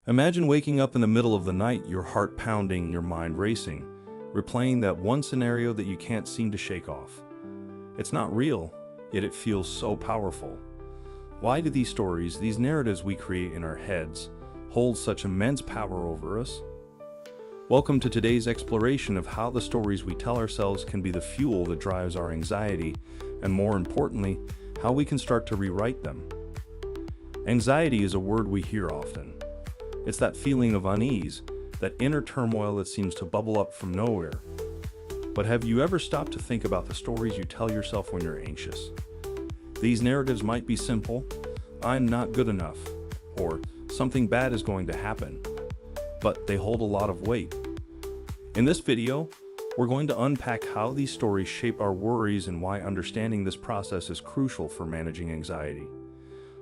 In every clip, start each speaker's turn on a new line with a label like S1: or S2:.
S1: Imagine waking up in the middle of the night, your heart pounding, your mind racing, replaying that one scenario that you can't seem to shake off. It's not real, yet it feels so powerful. Why do these stories, these narratives we create in our heads, hold such immense power over us? Welcome to today's exploration of how the stories we tell ourselves can be the fuel that drives our anxiety, and more importantly, how we can start to rewrite them. Anxiety is a word we hear often. It's that feeling of unease, that inner turmoil that seems to bubble up from nowhere. But have you ever stopped to think about the stories you tell yourself when you're anxious? These narratives might be simple: I'm not good enough, or something bad is going to happen, but they hold a lot of weight. In this video, we're going to unpack how these stories shape our worries and why understanding this process is crucial for managing anxiety.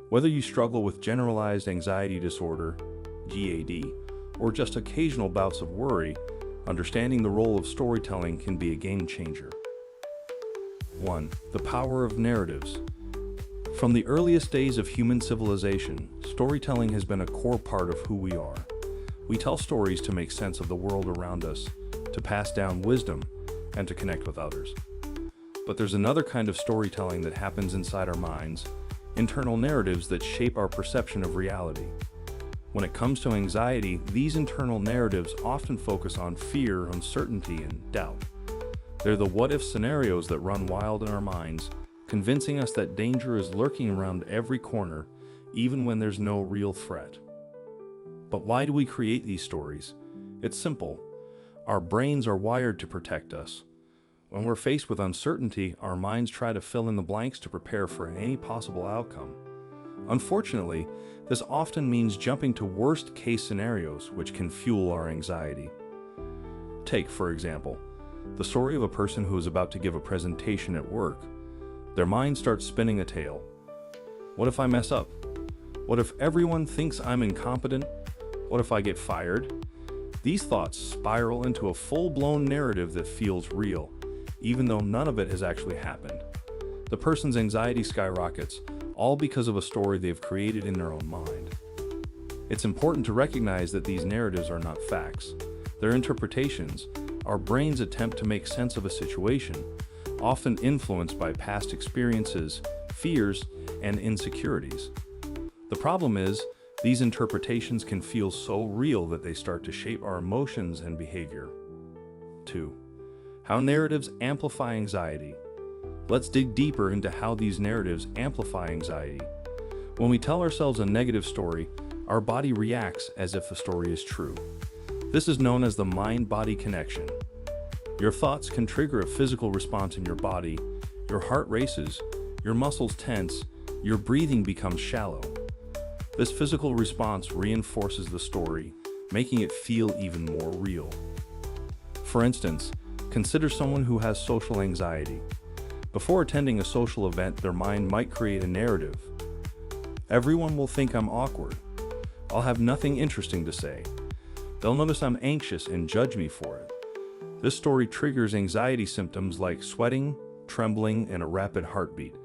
S1: Whether you struggle with generalized anxiety disorder, GAD, or just occasional bouts of worry, understanding the role of storytelling can be a game changer. 1. The power of narratives. From the earliest days of human civilization, storytelling has been a core part of who we are. We tell stories to make sense of the world around us, to pass down wisdom, and to connect with others. But there's another kind of storytelling that happens inside our minds, internal narratives that shape our perception of reality. When it comes to anxiety, these internal narratives often focus on fear, uncertainty, and doubt. They're the what-if scenarios that run wild in our minds, convincing us that danger is lurking around every corner, even when there's no real threat. But why do we create these stories? It's simple. Our brains are wired to protect us. When we're faced with uncertainty, our minds try to fill in the blanks to prepare for any possible outcome. Unfortunately, this often means jumping to worst-case scenarios, which can fuel our anxiety. Take, for example, the story of a person who is about to give a presentation at work. Their mind starts spinning a tale. What if I mess up? What if everyone thinks I'm incompetent? What if I get fired? These thoughts spiral into a full-blown narrative that feels real, even though none of it has actually happened. The person's anxiety skyrockets, all because of a story they've created in their own mind. It's important to recognize that these narratives are not facts. They're interpretations, our brains attempt to make sense of a situation, often influenced by past experiences, fears, and insecurities. The problem is, these interpretations can feel so real that they start to shape our emotions and behavior. 2. How narratives amplify anxiety. Let's dig deeper into how these narratives amplify anxiety. When we tell ourselves a negative story, our body reacts as if the story is true. This is known as the mind-body connection. Your thoughts can trigger a physical response in your body. Your heart races, your muscles tense, your breathing becomes shallow. This physical response reinforces the story, making it feel even more real. For instance, consider someone who has social anxiety. Before attending a social event, their mind might create a narrative. Everyone will think I'm awkward. I'll have nothing interesting to say. They'll notice I'm anxious and judge me for it. This story triggers anxiety symptoms like sweating, trembling, and a rapid heartbeat.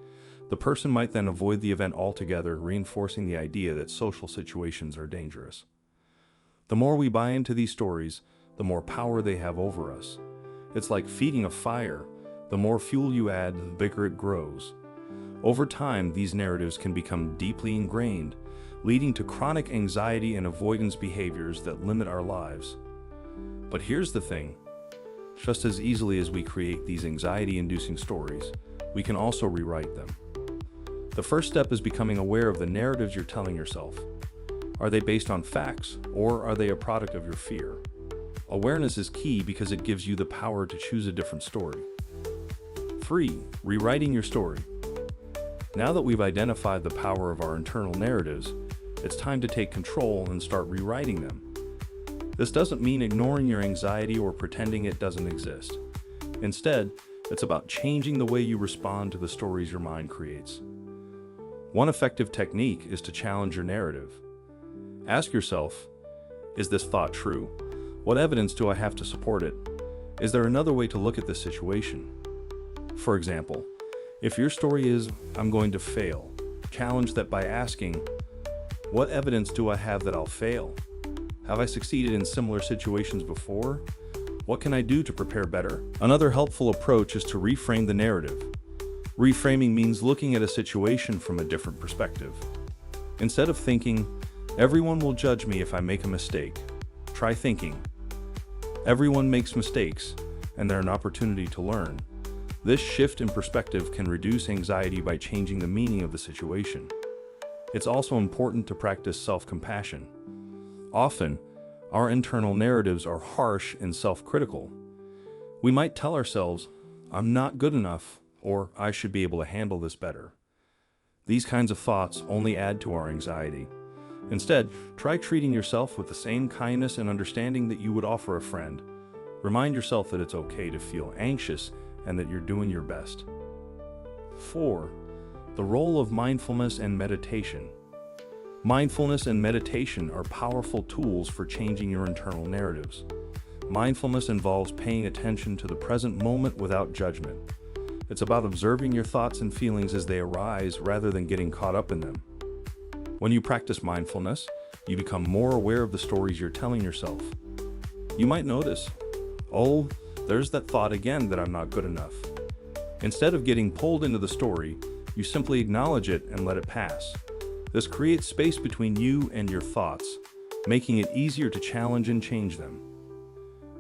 S1: The person might then avoid the event altogether, reinforcing the idea that social situations are dangerous. The more we buy into these stories, the more power they have over us. It's like feeding a fire. The more fuel you add, the bigger it grows. Over time, these narratives can become deeply ingrained, leading to chronic anxiety and avoidance behaviors that limit our lives. But here's the thing. Just as easily as we create these anxiety-inducing stories, we can also rewrite them. The first step is becoming aware of the narratives you're telling yourself. Are they based on facts, or are they a product of your fear? Awareness is key because it gives you the power to choose a different story. 3. Rewriting your story. Now that we've identified the power of our internal narratives, it's time to take control and start rewriting them. This doesn't mean ignoring your anxiety or pretending it doesn't exist. Instead, it's about changing the way you respond to the stories your mind creates. One effective technique is to challenge your narrative. Ask yourself, is this thought true? What evidence do I have to support it? Is there another way to look at this situation? For example, if your story is, I'm going to fail, challenge that by asking, what evidence do I have that I'll fail? Have I succeeded in similar situations before? What can I do to prepare better? Another helpful approach is to reframe the narrative. Reframing means looking at a situation from a different perspective. Instead of thinking, everyone will judge me if I make a mistake, try thinking, everyone makes mistakes, and they're an opportunity to learn. This shift in perspective can reduce anxiety by changing the meaning of the situation. It's also important to practice self-compassion. Often, our internal narratives are harsh and self-critical. We might tell ourselves, I'm not good enough, or I should be able to handle this better. These kinds of thoughts only add to our anxiety. Instead, try treating yourself with the same kindness and understanding that you would offer a friend. Remind yourself that it's okay to feel anxious and that you're doing your best. 4. The role of mindfulness and meditation. Mindfulness and meditation are powerful tools for changing your internal narratives. Mindfulness involves paying attention to the present moment without judgment. It's about observing your thoughts and feelings as they arise rather than getting caught up in them. When you practice mindfulness, you become more aware of the stories you're telling yourself. You might notice, oh, there's that thought again that I'm not good enough. Instead of getting pulled into the story, you simply acknowledge it and let it pass. This creates space between you and your thoughts, making it easier to challenge and change them.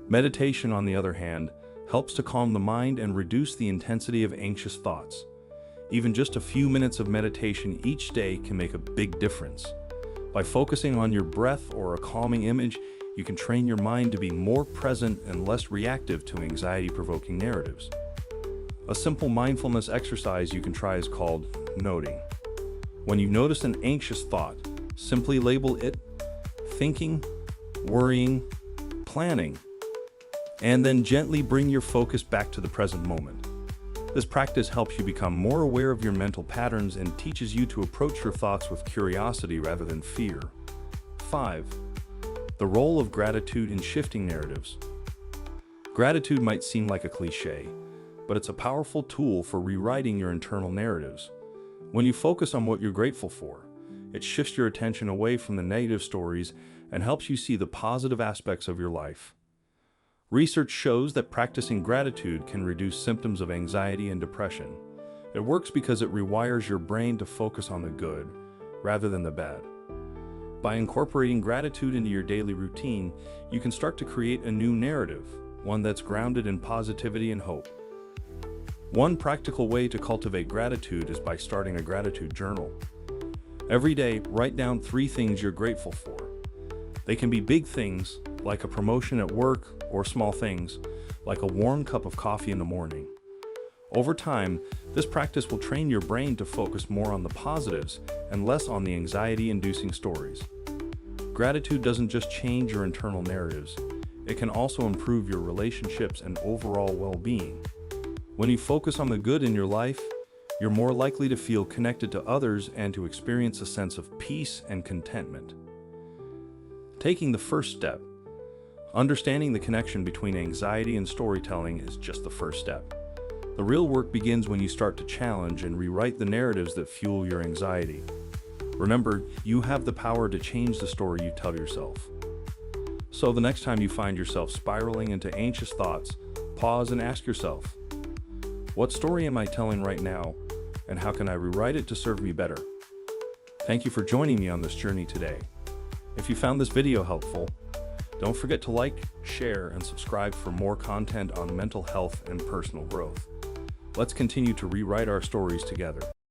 S1: Meditation, on the other hand, helps to calm the mind and reduce the intensity of anxious thoughts. Even just a few minutes of meditation each day can make a big difference. By focusing on your breath or a calming image, you can train your mind to be more present and less reactive to anxiety-provoking narratives. A simple mindfulness exercise you can try is called noting. When you notice an anxious thought, simply label it thinking, worrying, planning, and then gently bring your focus back to the present moment. This practice helps you become more aware of your mental patterns and teaches you to approach your thoughts with curiosity rather than fear. 5. The role of gratitude in shifting narratives. Gratitude might seem like a cliché, but it's a powerful tool for rewriting your internal narratives. When you focus on what you're grateful for, it shifts your attention away from the negative stories and helps you see the positive aspects of your life. Research shows that practicing gratitude can reduce symptoms of anxiety and depression. It works because it rewires your brain to focus on the good rather than the bad. By incorporating gratitude into your daily routine, you can start to create a new narrative, one that's grounded in positivity and hope. One practical way to cultivate gratitude is by starting a gratitude journal. Every day, write down 3 things you're grateful for. They can be big things, like a promotion at work, or small things, like a warm cup of coffee in the morning. Over time, this practice will train your brain to focus more on the positives and less on the anxiety-inducing stories. Gratitude doesn't just change your internal narratives, it can also improve your relationships and overall well-being. When you focus on the good in your life, you're more likely to feel connected to others and to experience a sense of peace and contentment. Taking the first step. Understanding the connection between anxiety and storytelling is just the first step. The real work begins when you start to challenge and rewrite the narratives that fuel your anxiety. Remember, you have the power to change the story you tell yourself. So the next time you find yourself spiraling into anxious thoughts, pause and ask yourself, what story am I telling right now, and how can I rewrite it to serve me better? Thank you for joining me on this journey today. If you found this video helpful, don't forget to like, share, and subscribe for more content on mental health and personal growth. Let's continue to rewrite our stories together.